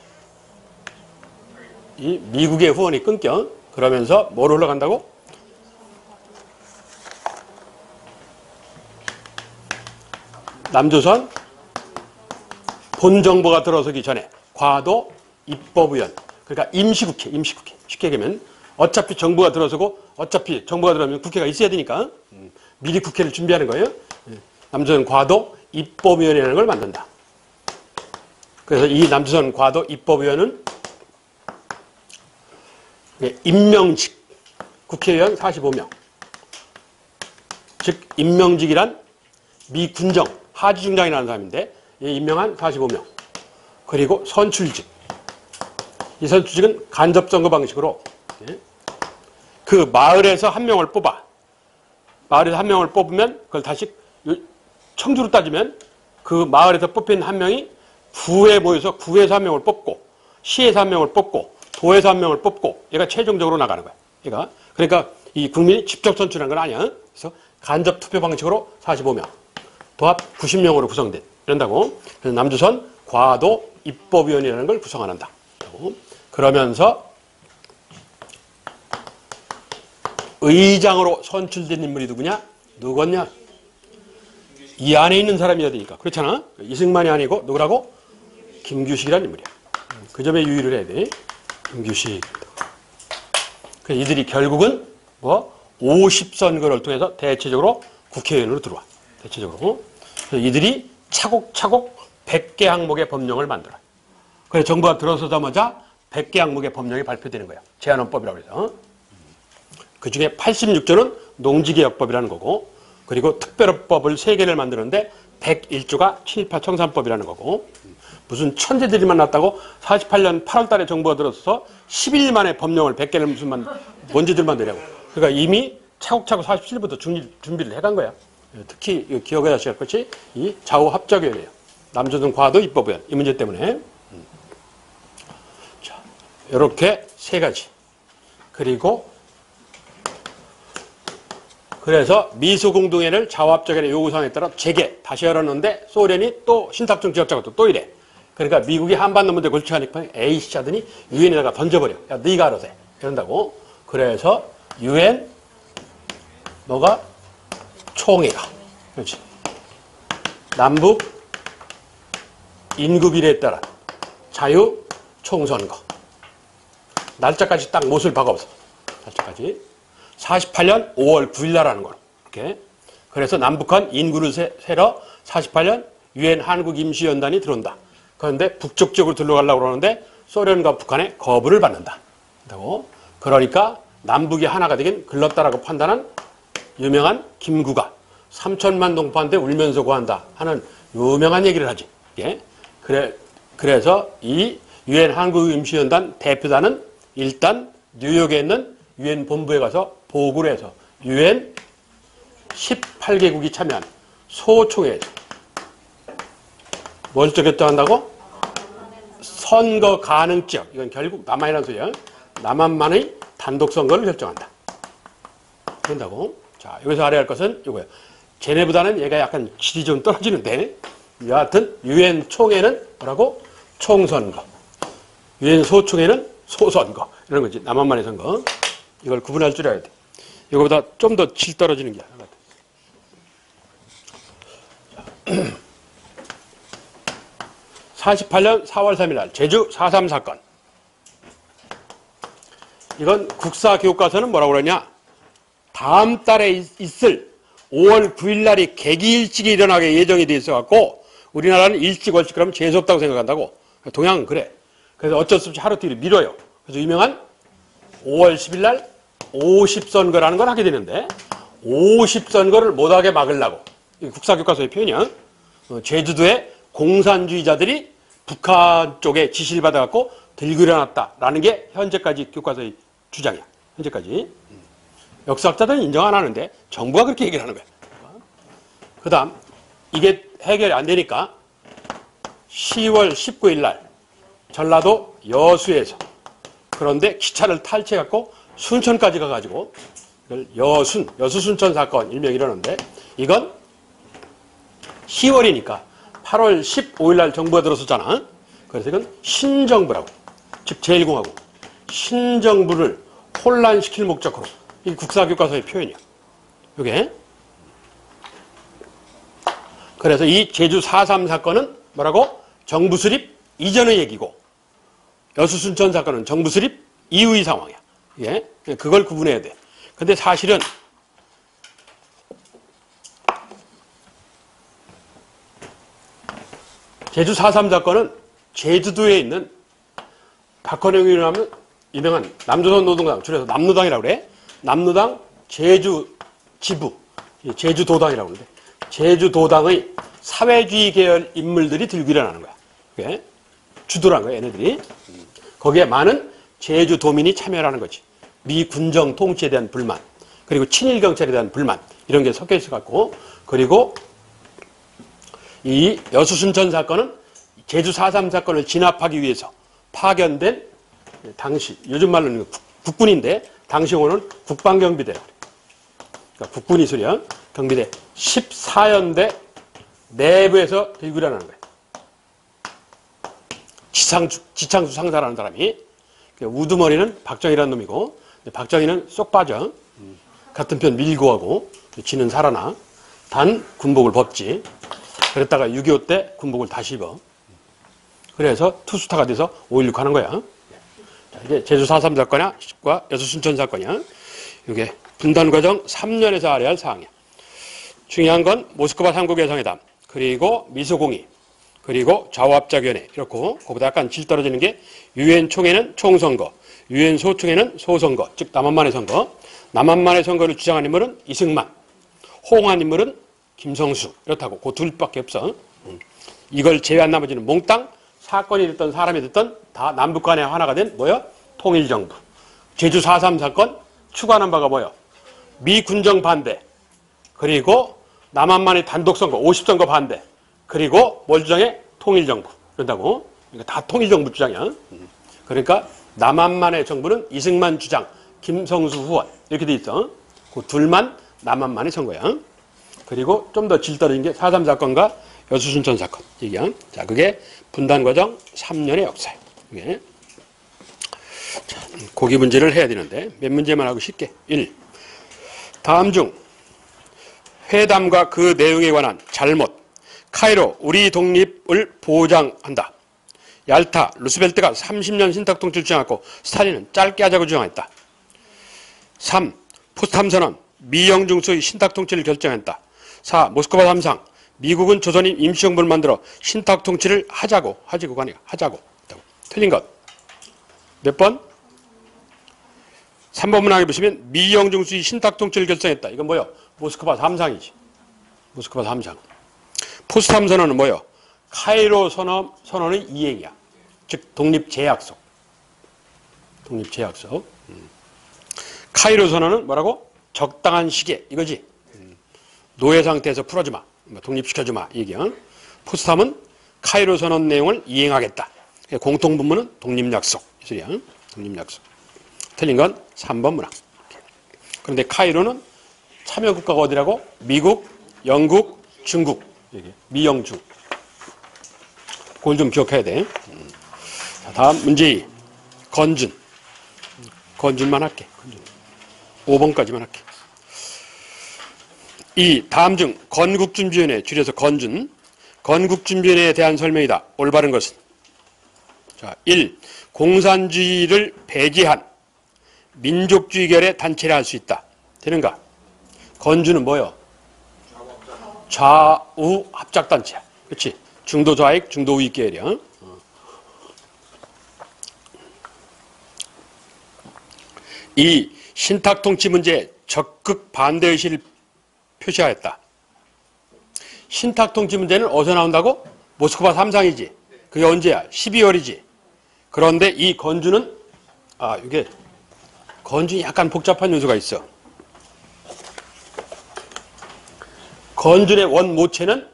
이 미국의 후원이 끊겨. 그러면서 뭐로 흘러간다고? 남조선 본정부가 들어서기 전에 과도 입법위원. 그러니까 임시국회. 쉽게 얘기하면 어차피 정부가 들어서고 어차피 정부가 들어오면 국회가 있어야 되니까 미리 국회를 준비하는 거예요. 남조선 과도 입법위원회라는 걸 만든다. 그래서 이 남조선 과도 입법위원은 임명직 국회의원 45명. 즉 임명직이란 미 군정 하지 중장이라는 사람인데 임명한 45명. 그리고 선출직. 이 선출직은 간접선거 방식으로 그 마을에서 한 명을 뽑아. 마을에서 한 명을 뽑으면 그걸 다시 청주로 따지면 그 마을에서 뽑힌 한 명이 구에 모여서 구에서 한 명을 뽑고 시에서 한 명을 뽑고 도에서 한 명을 뽑고 얘가 최종적으로 나가는 거야. 얘가. 그러니까 이 국민이 직접 선출한 건 아니야. 그래서 간접 투표 방식으로 45명. 도합 90명으로 구성된. 이런다고. 그래서 남조선 과도 입법위원회라는 걸 구성한다. 그러면서 의장으로 선출된 인물이 누구냐? 이 안에 있는 사람이어야 되니까. 그렇잖아. 이승만이 아니고 누구라고? 김규식이라는 인물이야. 그 점에 유의를 해야 돼. 김규식. 그래서 이들이 결국은 50선거를 통해서 대체적으로 국회의원으로 들어와. 대체적으로. 그래서 이들이 차곡차곡 100개 항목의 법령을 만들어. 그래서 정부가 들어서자마자 100개 항목의 법령이 발표되는 거야. 제한헌법이라고 해서. 그 중에 86조는 농지개혁법이라는 거고, 그리고 특별법을 3개를 만드는데 101조가 친일파 청산법이라는 거고, 무슨 천재들이만 났다고 48년 8월 달에 정부가 들어서서 10일 만에 법령을 100개를 무슨 뭔지들만 내라고. 그러니까 이미 차곡차곡 47부터 준비를 해간 거야. 특히 기억해야 할 것이 이 좌우합작위원회예요. 남조선 과도 입법위원. 이 문제 때문에. 자, 이렇게 세 가지. 그래서 미소공동회를 좌우합작위원회 요구사항에 따라 다시 열었는데 소련이 또 신탁중 지역자가 또 이래. 그러니까 미국이 한반도 문제 골치하니까 에이씨 하더니 유엔에다가 던져버려. 야, 네가 알아서 해. 이런다고. 그래서 유엔 뭐가? 총회가. 그렇지. 남북 인구 비례에 따라 자유 총선거. 날짜까지 딱 못을 박아서. 날짜까지. 48년 5월 9일 날하는 거로. 이렇게. 그래서 남북한 인구를 세러 48년 유엔 한국임시연단이 들어온다. 그런데 북쪽 지역으로 들어가려고 그러는데 소련과 북한의 거부를 받는다. 그러니까 남북이 하나가 되긴 글렀다라고 판단한 유명한 김구가 3천만 동포한테 울면서 고한다 하는 유명한 얘기를 하지. 예? 그래서 이 유엔 한국임시연단 대표단은 일단 뉴욕에 있는 유엔 본부에 가서 보고를 해서 유엔 18개국이 참여한 소총회에서 뭘 결정한다고? 선거 가능 지역. 이건 결국 남한이라는 소리야. 남한만의 단독 선거를 결정한다. 그런다고. 자, 여기서 알아야 할 것은 이거예요. 쟤네보다는 얘가 약간 질이 좀 떨어지는데 여하튼 유엔 총회는 뭐라고? 총선거. 유엔 소총회는 소선거. 이런 거지. 남한만의 선거. 이걸 구분할 줄 알아야 돼. 이거보다 좀 더 질 떨어지는 게 하나 같아. 48년 4월 3일 날 제주 4.3 사건. 이건 국사교과서는 뭐라고 그러냐? 다음 달에 있을 5월 9일 날이 개기일찍이 일어나게 예정이 돼 있어갖고 우리나라는 일찍 월찍 그러면 재수없다고 생각한다고. 동양은 그래. 그래서 어쩔 수 없이 하루 뒤로 미뤄요. 그래서 유명한 5월 10일 날 50선거라는 걸 하게 되는데 50선거를 못하게 막으려고. 이 국사교과서의 표현이야. 제주도에 공산주의자들이 북한 쪽에 지시를 받아갖고 들고 일어났다라는 게 현재까지 교과서의 주장이야. 현재까지. 역사학자들은 인정 안 하는데 정부가 그렇게 얘기를 하는 거야. 그 다음 이게 해결이 안 되니까 10월 19일 날 전라도 여수에서 그런데 기차를 탈취해갖고 순천까지 가가지고 여수 순천 사건 일명 이러는데 이건 10월이니까 8월 15일 날 정부가 들어섰잖아. 그래서 이건 신정부라고. 즉 제1공화국. 신정부를 혼란시킬 목적으로. 이 국사교과서의 표현이야. 이게. 그래서 이 제주 4.3 사건은 뭐라고? 정부 수립 이전의 얘기고 여수 순천 사건은 정부 수립 이후의 상황이야. 예? 그걸 구분해야 돼. 근데 사실은 제주 4.3 사건은 제주도에 있는 박헌영이라면 유명한 남조선 노동당, 줄여서 남노당이라고 그래. 남노당 제주 지부, 제주도당이라고 그러는데 제주도당의 사회주의 계열 인물들이 들고 일어나는 거야. 그게 주도라는 거야, 얘네들이. 거기에 많은 제주도민이 참여하는 거지. 미 군정 통치에 대한 불만, 그리고 친일 경찰에 대한 불만, 이런 게 섞여 있어갖고, 그리고 이 여수 순천 사건은 제주 4.3 사건을 진압하기 위해서 파견된 당시, 요즘 말로는 국군인데, 당시 용어는 국방경비대라고 그래. 그러니까 국군이 소리야. 경비대 14연대 내부에서 들고 일어나는 거야. 지창수 상사라는 사람이. 우두머리는 박정희라는 놈이고, 박정희는 쏙 빠져. 같은 편 밀고 하고, 지는 살아나. 단 군복을 벗지. 그랬다가 6.25 때 군복을 다시 입어. 그래서 투스타가 돼서 5.16 하는 거야. 자, 이게 제주 4.3 사건이야. 여수 순천 사건이야. 이게 분단 과정 3년에서 알아야 할 사항이야. 중요한 건 모스크바 3국 회상회담, 그리고 미소공의, 그리고 좌우합작위원회. 이렇고, 그보다 약간 질 떨어지는 게 유엔 총회는 총선거, 유엔 소총회는 소선거, 즉 남한만의 선거. 남한만의 선거를 주장한 인물은 이승만, 호응한 인물은 김성수. 이렇다고. 그 둘밖에 없어. 이걸 제외한 나머지는 몽땅 사건이 됐던 사람이 됐던 다 남북 간에 하나가 된 뭐야? 통일정부. 제주 4.3 사건 추구하는 바가 뭐야? 미군정 반대. 그리고 남한만의 단독선거 50선거 반대. 그리고 뭘 주장해? 통일정부. 그런다고. 그러니까 다 통일정부 주장이야. 그러니까 남한만의 정부는 이승만 주장, 김성수 후원 이렇게 돼 있어. 그 둘만 남한만의 선거야. 그리고 좀 더 질 떨어진 게 4.3 사건과 여수순천 사건. 얘기야. 자, 그게 분단 과정 3년의 역사야. 이게. 자, 고기 문제를 해야 되는데 몇 문제만 하고 쉽게. 1. 다음 중 회담과 그 내용에 관한 잘못. 카이로 우리 독립을 보장한다. 얄타 루스벨트가 30년 신탁통치를 주장했고 스탈린은 짧게 하자고 주장했다. 3. 포스탐 선언 미영중수의 신탁통치를 결정했다. 4. 모스크바 3상 미국은 조선인 임시정부를 만들어 신탁통치를 하자고 하자고. 틀린 것. 몇 번? 3번 문항에 보시면 미영중수의 신탁통치를 결정했다. 이건 뭐요? 모스크바 3상이지. 모스크바 3상. 포스탐 선언은 뭐요? 카이로 선언의 이행이야. 즉 독립제약서. 독립제약서. 카이로 선언은 뭐라고? 적당한 시기에 이거지. 노예 상태에서 풀어주마. 독립시켜주마. 이 얘기야. 포스탐은 카이로 선언 내용을 이행하겠다. 공통분모는 독립약속. 이 소리야. 독립약속. 틀린 건 3번 문항. 그런데 카이로는 참여국가가 어디라고? 미국, 영국, 중국. 여기 미영중. 그걸 좀 기억해야 돼. 자, 다음 문제 2. 건준. 건준만 할게. 건준. 5번까지만 할게. 2. 다음 중 건국준비위원회 줄여서 건준. 건국준비위원회에 대한 설명이다. 올바른 것은. 자, 1. 공산주의를 배제한 민족주의 결의 단체를 할 수 있다. 되는가? 건주는 뭐요? 좌우 합작단체야. 그렇지? 중도 좌익, 중도 우익 계열이야. 2. 신탁통치 문제에 적극 반대의식을 표시하였다. 신탁통치 문제는 어디서 나온다고? 모스크바 3상이지. 그게 언제야? 12월이지. 그런데 이 건주는 이게 건주는 약간 복잡한 요소가 있어. 건준의 원모체는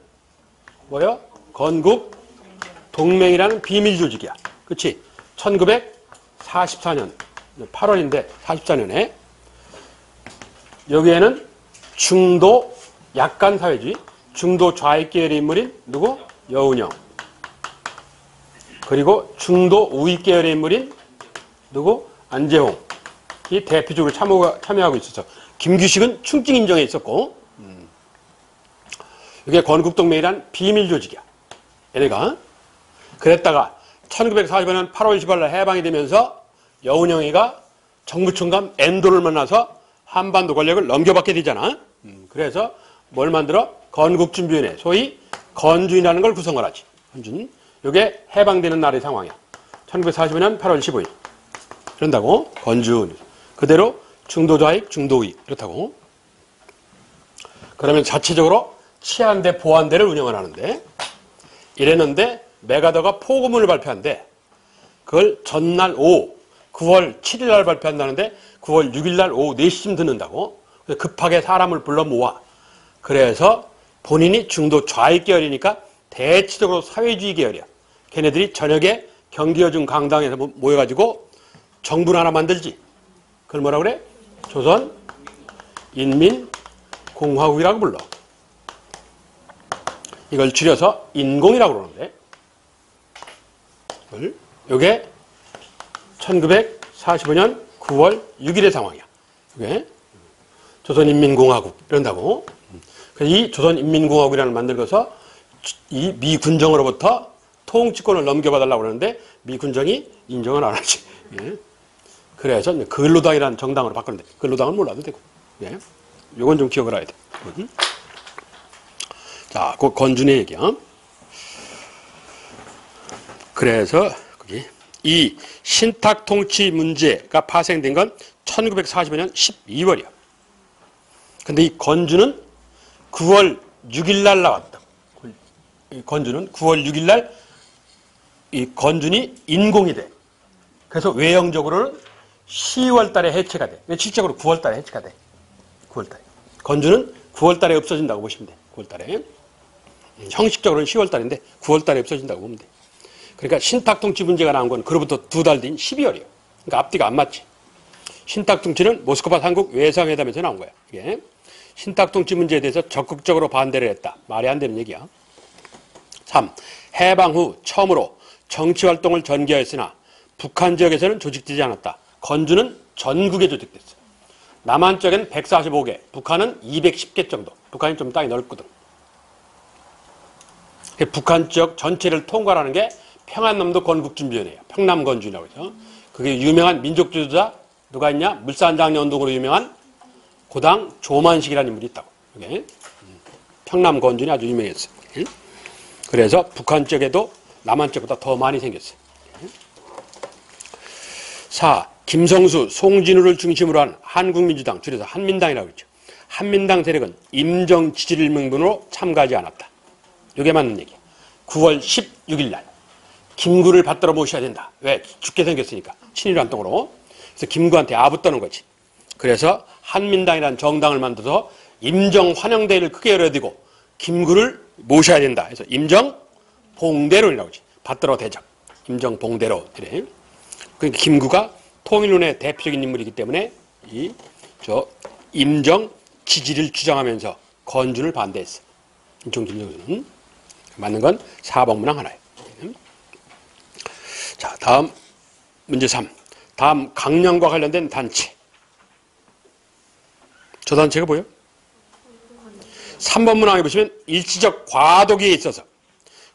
뭐야? 건국 동맹이라는 비밀 조직이야. 그렇지? 1944년 8월인데 44년에 여기에는 중도 약간 사회주의, 중도 좌익 계열의 인물인 누구? 여운형. 그리고 중도 우익 계열의 인물인 누구? 안재홍. 이 대표적으로 참여하고 있었어. 김규식은 충칭 인정에 있었고, 이게 건국동맹이란 비밀 조직이야. 얘네가. 그랬다가 1945년 8월 18일 해방이 되면서 여운형이가 정부총감 엔도를 만나서 한반도 권력을 넘겨받게 되잖아. 그래서 뭘 만들어? 건국준비위원회. 소위 건준이라는 걸 구성을 하지. 건준. 이게 해방되는 날의 상황이야. 1945년 8월 15일. 그런다고? 건준. 그대로 중도좌익, 중도우익. 그렇다고. 그러면 자체적으로 치안대, 보안대를 운영을 하는데 이랬는데 메가더가 포고문을 발표한대. 그걸 전날 오후 9월 7일 날 발표한다는데 9월 6일 날 오후 4시쯤 듣는다고. 그래서 급하게 사람을 불러 모아. 그래서 본인이 중도 좌익 계열이니까 대체적으로 사회주의 계열이야. 걔네들이 저녁에 경기여중 강당에서 모여가지고 정부를 하나 만들지. 그걸 뭐라 그래? 조선 인민공화국이라고 불러. 이걸 줄여서 인공이라고 그러는데 이게 1945년 9월 6일의 상황이야. 이게 조선인민공화국 이런다고. 이 조선인민공화국이라는 걸 만들어서 이 미군정으로부터 통치권을 넘겨받으려고 그러는데 미군정이 인정을 안 하지. 예. 그래서 근로당이라는 정당으로 바꾸는데 근로당은 몰라도 되고. 예. 이건 좀 기억을 해야 돼. 자, 그 건준의 얘기야. 그래서 거기 이 신탁통치 문제가 파생된 건 1945년 12월이야. 근데 이 건주는 9월 6일 날 나왔다. 이 건주는 9월 6일 날 이 건준이 인공이 돼. 그래서 외형적으로는 10월 달에 해체가 돼. 실적으로 9월 달에 해체가 돼. 9월 달에. 건준은 9월 달에 없어진다고 보시면 돼. 9월 달에. 형식적으로는 10월 달인데 9월 달에 없어진다고 보면 돼. 그러니까 신탁통치 문제가 나온 건 그로부터 2달 뒤인 12월이에요. 그러니까 앞뒤가 안 맞지. 신탁통치는 모스크바 삼국 외상회담에서 나온 거야. 이게 신탁통치 문제에 대해서 적극적으로 반대를 했다. 말이 안 되는 얘기야. 3. 해방 후 처음으로 정치활동을 전개하였으나 북한 지역에서는 조직되지 않았다. 건주는 전국에 조직됐어. 남한 쪽엔 145개, 북한은 210개 정도. 북한이 좀 땅이 넓거든. 북한 지역 전체를 통과하는 게 평안남도 건국준비위원회예요. 평남건준이라고 해서. 그게 유명한 민족주의자 누가 있냐? 물산장려운동으로 유명한 고당 조만식이라는 인물이 있다고. 이게 평남건준이 아주 유명했어요. 그래서 북한 쪽에도 남한 쪽보다 더 많이 생겼어요. 4. 김성수, 송진우를 중심으로 한 한국민주당, 줄여서 한민당이라고 그러죠. 한민당 세력은 임정 지지를 명분으로 참가하지 않았다. 이게 맞는 얘기야. 9월 16일 날 김구를 받들어 모셔야 된다. 왜? 죽게 생겼으니까. 친일 활동으로. 그래서 김구한테 아부 떠는 거지. 그래서 한민당이라는 정당을 만들어서 임정 환영대회를 크게 열어두고 김구를 모셔야 된다. 그래서 임정 봉대론이라고 하지. 받들어 대접. 임정 봉대론. 이래. 그러니까 김구가 통일론의 대표적인 인물이기 때문에 임정 지지를 주장하면서 건준을 반대했어. 임정 김정수는. 맞는 건 4번 문항 하나예요. 자, 다음 문제 3. 다음 강령과 관련된 단체. 저 단체가 뭐예요? 3번 문항에 보시면 일치적 과도기에 있어서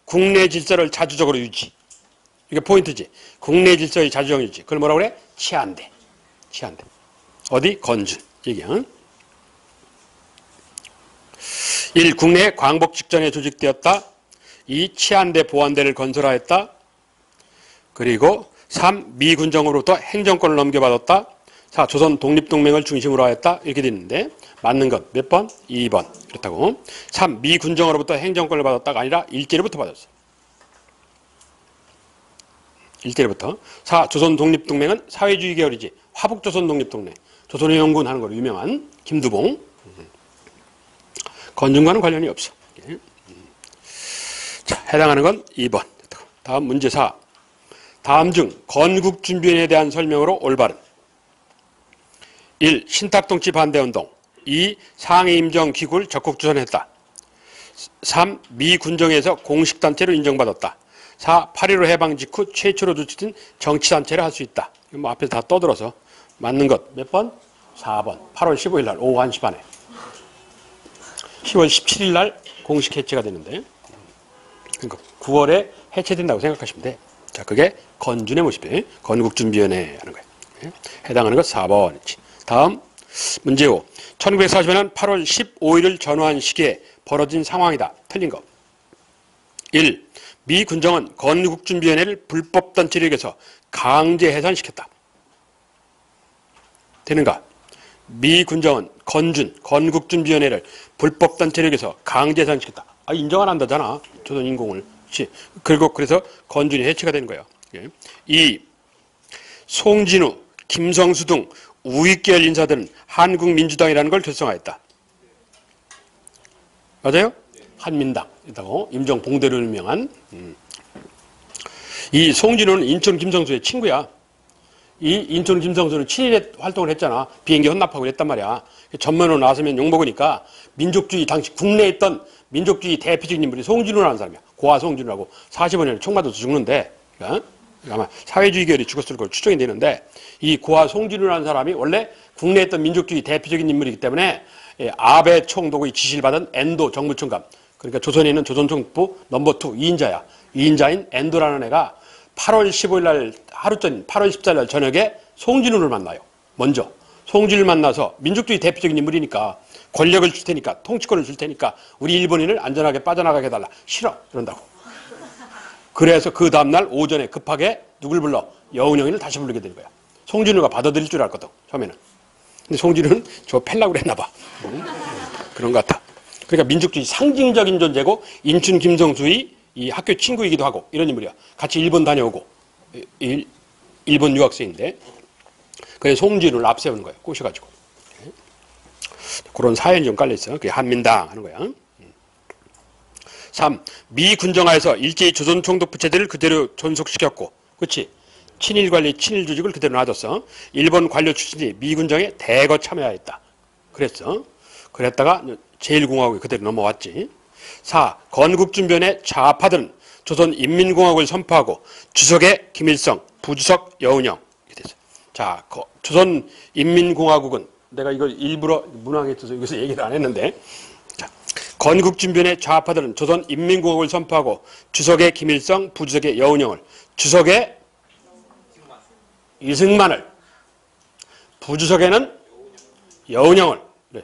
국내 질서를 자주적으로 유지. 이게 포인트지. 국내 질서의 자주적 유지. 그걸 뭐라고 그래? 치안대. 치안대. 어디? 건준. 얘기야. 1. 국내 광복 직전에 조직되었다. 2. 치안대 보안대를 건설하였다. 그리고 3. 미 군정으로부터 행정권을 넘겨받았다. 4. 조선 독립동맹을 중심으로 하였다. 이렇게 되어 있는데 맞는 것 몇 번? 2번. 그렇다고. 3. 미 군정으로부터 행정권을 받았다가 아니라 일제로부터 받았어. 일제로부터. 4. 조선 독립동맹은 사회주의 계열이지. 화북조선 독립동맹. 조선의 영군 하는 걸로 유명한 김두봉. 건준과는 관련이 없어. 자, 해당하는 건 2번. 다음 문제 4. 다음 중 건국준비위원회에 대한 설명으로 올바른 1. 신탁통치 반대운동. 2. 상해임정 기구를 적극 주선했다. 3. 미 군정에서 공식단체로 인정받았다. 4. 8.15 해방 직후 최초로 조직된 정치단체를 할 수 있다. 뭐 앞에서 다 떠들어서 맞는 것 몇 번? 4번. 8월 15일 날 오후 1시 반에. 10월 17일 날 공식 해체가 되는데 그러니까 9월에 해체된다고 생각하시면 돼. 자, 그게 건준의 모습이에요. 건국준비위원회 하는 거예요. 해당하는 것 4번이지. 다음 문제 5. 1940년 8월 15일을 전후한 시기에 벌어진 상황이다. 틀린 거. 1. 미 군정은 건국준비위원회를 불법단체로 여겨서 강제 해산시켰다. 되는가? 미 군정은 건국준비위원회를 불법단체로 여겨서 강제 해산시켰다. 아, 인정 안 한다잖아. 조선 인공을. 그리고 그래서 건준이 해체가 되는 거예요. 2. 송진우, 김성수 등 우익계열 인사들은 한국민주당이라는 걸 결성하였다. 맞아요? 한민당. 임정 봉대로 유명한. 이 송진우는 인천 김성수의 친구야. 이 인천 김성수는 친일 활동을 했잖아. 비행기 헌납하고 그랬단 말이야. 전면으로 나서면 욕먹으니까 민족주의, 당시 국내에 있던 민족주의 대표적인 인물이 송진우라는 사람이야. 고아 송진우라고 45년에 총 맞아서 죽는데, 아마 사회주의 계열이 죽었을 걸 추정이 되는데, 이 고아 송진우라는 사람이 원래 국내에 있던 민족주의 대표적인 인물이기 때문에 아베 총독의 지시를 받은 엔도 정무총감, 그러니까 조선에 있는 조선총부 넘버 2 2인자야. 2인자인 엔도라는 애가 8월 15일 날 하루 전 8월 14일 날 저녁에 송진우를 만나요. 먼저 송진우를 만나서 민족주의 대표적인 인물이니까 권력을 줄 테니까, 통치권을 줄 테니까 우리 일본인을 안전하게 빠져나가게 해달라. 싫어. 그런다고. 그래서 그 다음날 오전에 급하게 누굴 불러? 여운형인을 다시 부르게 된 거야. 송진우가 받아들일 줄 알거든, 처음에는. 근데 송진우는 저 팰라고 그랬나 봐. 그런 것 같아. 그러니까 민족주의 상징적인 존재고 인춘 김성수의 이 학교 친구이기도 하고 이런 인물이야. 같이 일본 다녀오고 일본 유학생인데 그래서 송진을 앞세우는 거예요. 꼬셔가지고. 그런 사연이 좀 깔려있어. 그게 한민당 하는 거야. 3. 미 군정하에서 일제히 조선 총독 부채들을 그대로 존속시켰고, 그렇지? 친일 관리, 친일 조직을 그대로 놔뒀어. 일본 관료 출신이 미 군정에 대거 참여하였다. 그랬어. 그랬다가 제1공화국이 그대로 넘어왔지. 4. 건국준변의 좌파들은 조선 인민공화국을 선포하고 주석의 김일성, 부주석 여운형. 이렇게 됐어. 자, 조선 인민공화국은 내가 이걸 일부러 문항에 있어서 여기서 얘기를 안 했는데, 자, 건국준변의 좌파들은 조선 인민공화국을 선포하고 주석의 김일성, 부주석의 여운형을, 주석의 이승만을, 부주석에는 여운형을, 그래.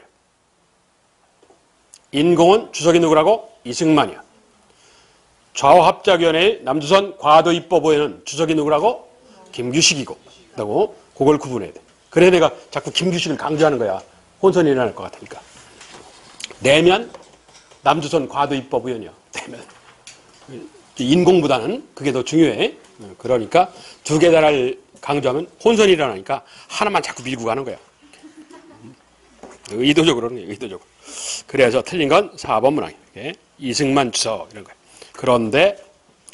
인공은 주석이 누구라고? 이승만이야. 좌우합작위원회의 남조선 과도입법부에는 주석이 누구라고? 김규식이고. 라고 그걸 구분해야 돼. 그래서 내가 자꾸 김규식을 강조하는 거야. 혼선이 일어날 것 같으니까. 내면 남조선 과도입법위원이야. 내면. 인공보다는 그게 더 중요해. 그러니까 두 개다를 강조하면 혼선이 일어나니까 하나만 자꾸 밀고 가는 거야. 의도적으로 그러는 거야. 의도적으로. 그래서 틀린 건 4번 문항이에요. 이승만 주석 이런 거야. 그런데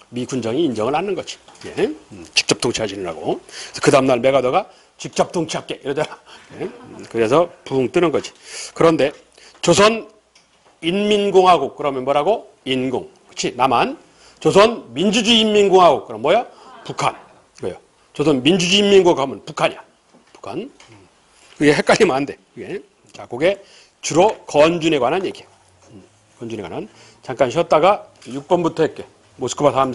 미 군정이 인정을 않는 거지. 예? 직접 통치하시느라고. 그 다음날 메가더가 직접 통치할게 이러잖아. 예? 그래서 붕 뜨는 거지. 그런데 조선 인민공화국 그러면 뭐라고? 인공. 그렇지? 남한. 조선 민주주의인민공화국 그럼 뭐야? 북한. 그래요. 조선 민주주의인민공화국 하면 북한이야. 북한. 그게 헷갈리면 안 돼. 그게. 자, 그게 주로 건준에 관한 얘기예요. 건준에 관한. 잠깐 쉬었다가 6번부터 할게. 모스크바 3